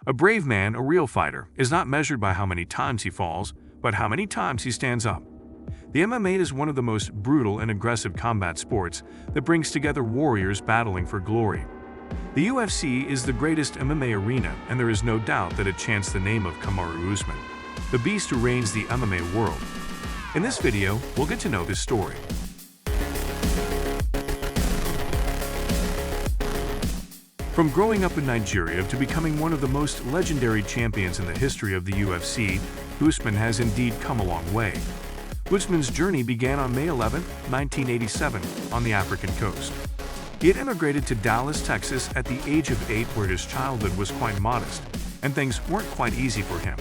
A brave man, a real fighter, is not measured by how many times he falls, but how many times he stands up. The MMA is one of the most brutal and aggressive combat sports that brings together warriors battling for glory. The UFC is the greatest MMA arena, and there is no doubt that it chants the name of Kamaru Usman, the beast who reigns the MMA world. In this video, we'll get to know his story. From growing up in Nigeria to becoming one of the most legendary champions in the history of the UFC, Usman has indeed come a long way. Usman's journey began on May 11, 1987, on the African coast. He had immigrated to Dallas, Texas at the age of 8, where his childhood was quite modest, and things weren't quite easy for him.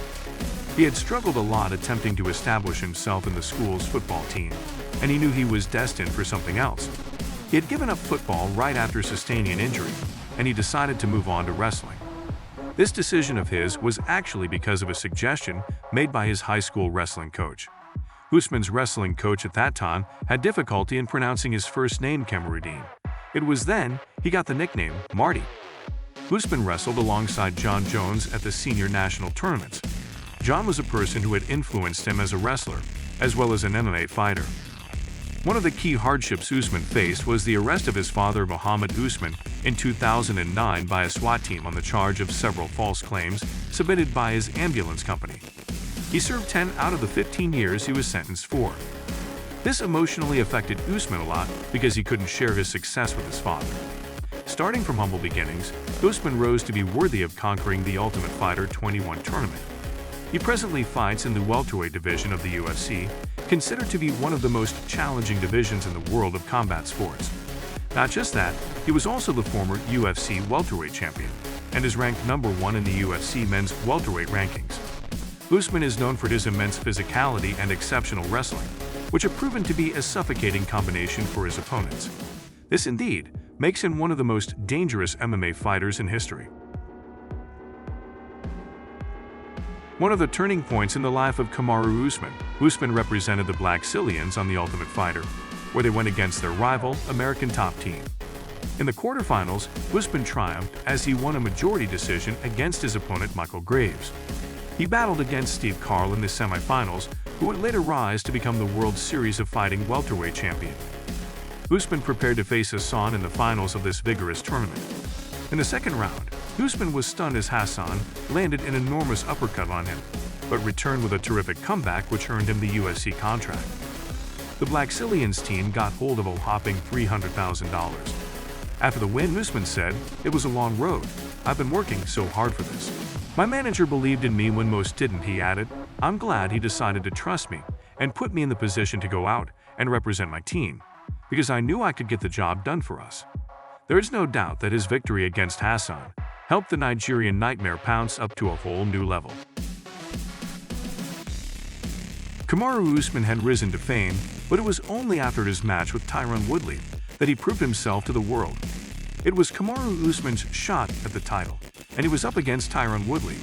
He had struggled a lot attempting to establish himself in the school's football team, and he knew he was destined for something else. He had given up football right after sustaining an injury, and he decided to move on to wrestling. This decision of his was actually because of a suggestion made by his high school wrestling coach. Usman's wrestling coach at that time had difficulty in pronouncing his first name, Kamaru. It was then he got the nickname Marty. Usman wrestled alongside John Jones at the senior national tournaments. John was a person who had influenced him as a wrestler, as well as an MMA fighter. One of the key hardships Usman faced was the arrest of his father, Muhammad Usman, in 2009 by a SWAT team on the charge of several false claims submitted by his ambulance company. He served 10 out of the 15 years he was sentenced for. This emotionally affected Usman a lot because he couldn't share his success with his father. Starting from humble beginnings, Usman rose to be worthy of conquering the Ultimate Fighter 21 tournament. He presently fights in the welterweight division of the UFC, considered to be one of the most challenging divisions in the world of combat sports. Not just that, he was also the former UFC welterweight champion, and is ranked #1 in the UFC men's welterweight rankings. Usman is known for his immense physicality and exceptional wrestling, which have proven to be a suffocating combination for his opponents. This indeed makes him one of the most dangerous MMA fighters in history. One of the turning points in the life of Kamaru Usman, Usman represented the Blackzilians on The Ultimate Fighter, where they went against their rival, American top team. In the quarterfinals, Usman triumphed as he won a majority decision against his opponent Michael Graves. He battled against Steve Carl in the semifinals, who would later rise to become the World Series of Fighting welterweight champion. Usman prepared to face Hassan in the finals of this vigorous tournament. In the second round, Usman was stunned as Hassan landed an enormous uppercut on him, but returned with a terrific comeback which earned him the UFC contract. The Blackzilians team got hold of a whopping $300,000. After the win, Usman said, "It was a long road. I've been working so hard for this. My manager believed in me when most didn't," he added. "I'm glad he decided to trust me and put me in the position to go out and represent my team, because I knew I could get the job done for us." There is no doubt that his victory against Hassan helped the Nigerian Nightmare pounce up to a whole new level. Kamaru Usman had risen to fame, but it was only after his match with Tyron Woodley that he proved himself to the world. It was Kamaru Usman's shot at the title, and he was up against Tyron Woodley,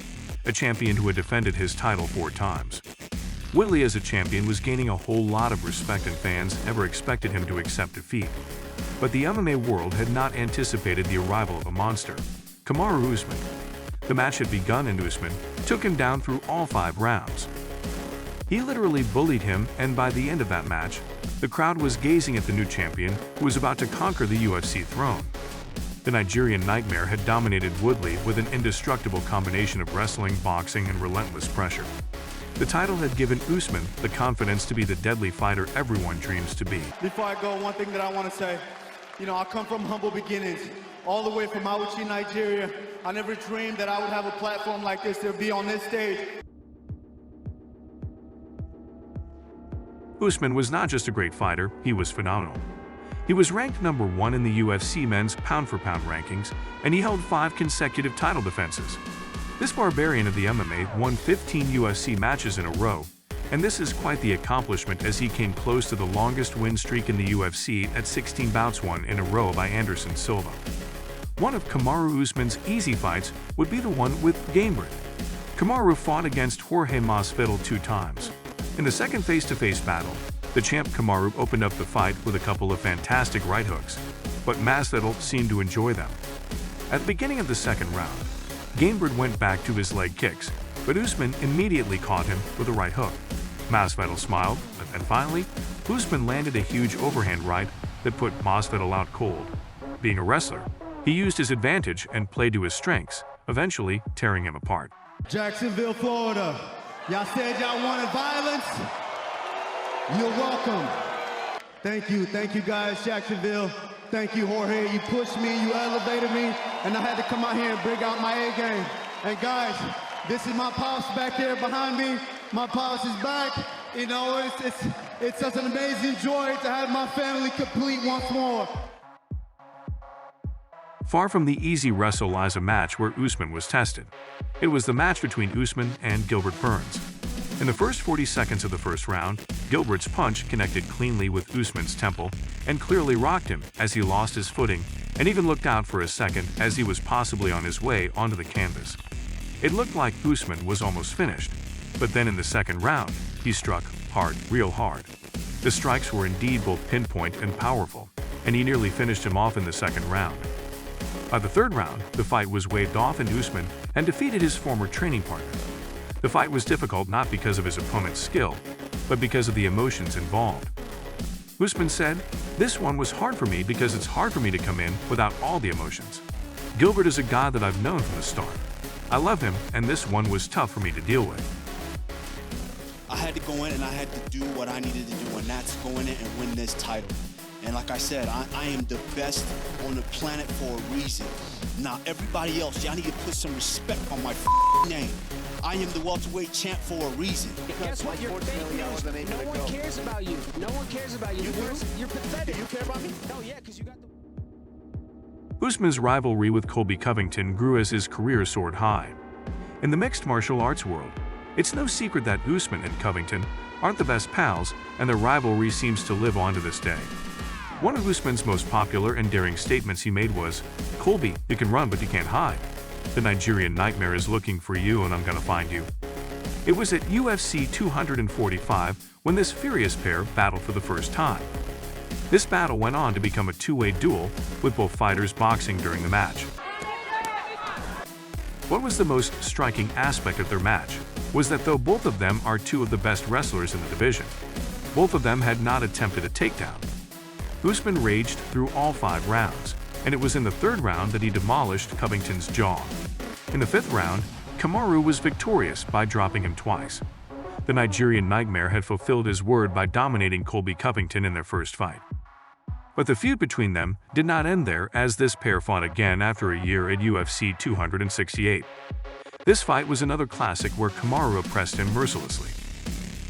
a champion who had defended his title 4 times. Woodley as a champion was gaining a whole lot of respect, and fans never expected him to accept defeat. But the MMA world had not anticipated the arrival of a monster, Kamaru Usman. The match had begun and Usman took him down through all 5 rounds. He literally bullied him, and by the end of that match, the crowd was gazing at the new champion who was about to conquer the UFC throne. The Nigerian Nightmare had dominated Woodley with an indestructible combination of wrestling, boxing, and relentless pressure. The title had given Usman the confidence to be the deadly fighter everyone dreams to be. Before I go, one thing that I want to say, I come from humble beginnings, all the way from Auchi, Nigeria. I never dreamed that I would have a platform like this to be on this stage. Usman was not just a great fighter, he was phenomenal. He was ranked #1 in the UFC men's pound-for-pound rankings, and he held 5 consecutive title defenses. This barbarian of the MMA won 15 UFC matches in a row, and this is quite the accomplishment as he came close to the longest win streak in the UFC at 16 bouts won in a row by Anderson Silva. One of Kamaru Usman's easy fights would be the one with Gilbert. Kamaru fought against Jorge Masvidal 2 times. In the second face-to-face battle, the champ Kamaru opened up the fight with a couple of fantastic right hooks, but Masvidal seemed to enjoy them. At the beginning of the second round, Gilbert went back to his leg kicks, but Usman immediately caught him with a right hook. Masvidal smiled, but then finally, Usman landed a huge overhand right that put Masvidal out cold. Being a wrestler, he used his advantage and played to his strengths, eventually tearing him apart. Jacksonville, Florida. Y'all said y'all wanted violence. You're welcome. Thank you guys, Jacksonville. Thank you, Jorge. You pushed me, you elevated me, and I had to come out here and bring out my A game. And guys, this is my pops back there behind me. My pops is back. You know, it's such an amazing joy to have my family complete once more. Far from the easy wrestle lies a match where Usman was tested. It was the match between Usman and Gilbert Burns. In the first 40 seconds of the first round, Gilbert's punch connected cleanly with Usman's temple and clearly rocked him as he lost his footing and even looked out for a second as he was possibly on his way onto the canvas. It looked like Usman was almost finished, but then in the second round, he struck hard, real hard. The strikes were indeed both pinpoint and powerful, and he nearly finished him off in the second round. By the third round, the fight was waved off and Usman and defeated his former training partner. The fight was difficult not because of his opponent's skill, but because of the emotions involved. Usman said, "This one was hard for me because it's hard for me to come in without all the emotions. Gilbert is a guy that I've known from the start. I love him, and this one was tough for me to deal with." I had to go in and I had to do what I needed to do, and that's go in and win this title. And like I said, I am the best on the planet for a reason. Now, everybody else, y'all need to put some respect on my name. I am the welterweight champ for a reason. Guess what? You're fake news. No one cares about you. No one cares about you. You're pathetic. Do you care about me? No, yeah, because you got the... Usman's rivalry with Colby Covington grew as his career soared high. In the mixed martial arts world, it's no secret that Usman and Covington aren't the best pals, and their rivalry seems to live on to this day. One of Usman's most popular and daring statements he made was, "Colby, you can run but you can't hide. The Nigerian nightmare is looking for you and I'm gonna find you." It was at UFC 245 when this furious pair battled for the first time. This battle went on to become a two-way duel, with both fighters boxing during the match. What was the most striking aspect of their match was that though both of them are two of the best wrestlers in the division, both of them had not attempted a takedown. Usman raged through all 5 rounds, and it was in the third round that he demolished Covington's jaw. In the fifth round, Kamaru was victorious by dropping him twice. The Nigerian nightmare had fulfilled his word by dominating Colby Covington in their first fight. But the feud between them did not end there, as this pair fought again after a year at UFC 268. This fight was another classic where Kamaru oppressed him mercilessly.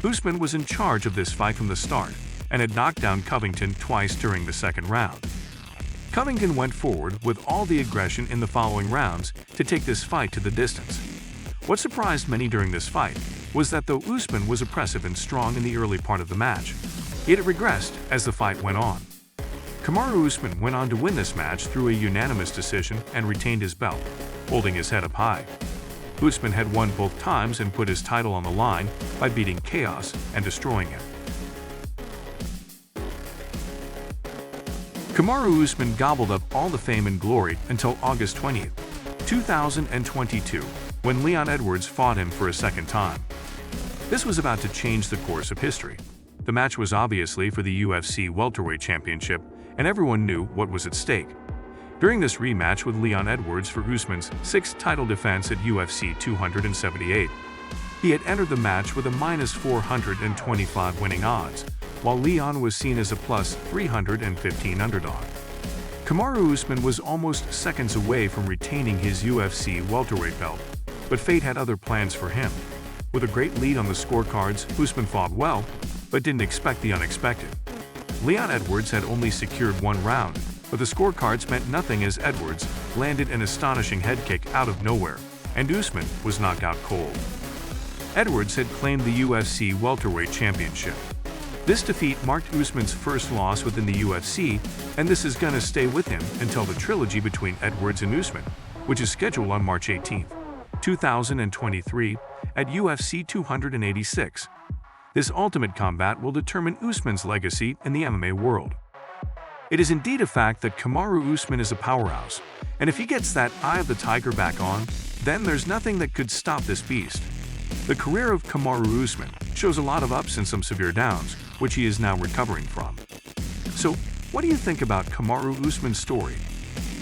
Usman was in charge of this fight from the start and had knocked down Covington twice during the second round. Covington went forward with all the aggression in the following rounds to take this fight to the distance. What surprised many during this fight was that though Usman was oppressive and strong in the early part of the match, it regressed as the fight went on. Kamaru Usman went on to win this match through a unanimous decision and retained his belt, holding his head up high. Usman had won both times and put his title on the line by beating Chaos and destroying him. Kamaru Usman gobbled up all the fame and glory until August 20, 2022, when Leon Edwards fought him for a second time. This was about to change the course of history. The match was obviously for the UFC Welterweight Championship, and everyone knew what was at stake. During this rematch with Leon Edwards for Usman's 6th title defense at UFC 278, he had entered the match with a -425 winning odds, while Leon was seen as a +315 underdog. Kamaru Usman was almost seconds away from retaining his UFC welterweight belt, but fate had other plans for him. With a great lead on the scorecards, Usman fought well, but didn't expect the unexpected. Leon Edwards had only secured 1 round, but the scorecards meant nothing as Edwards landed an astonishing head kick out of nowhere, and Usman was knocked out cold. Edwards had claimed the UFC welterweight championship. This defeat marked Usman's first loss within the UFC, and this is gonna stay with him until the trilogy between Edwards and Usman, which is scheduled on March 18, 2023 at UFC 286. This ultimate combat will determine Usman's legacy in the MMA world. It is indeed a fact that Kamaru Usman is a powerhouse, and if he gets that eye of the tiger back on, then there's nothing that could stop this beast. The career of Kamaru Usman shows a lot of ups and some severe downs, which he is now recovering from. So, what do you think about Kamaru Usman's story?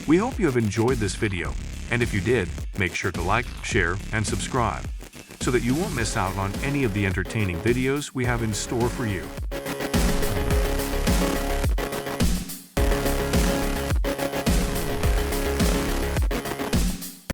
We hope you have enjoyed this video, and if you did, make sure to like, share, and subscribe, so that you won't miss out on any of the entertaining videos we have in store for you.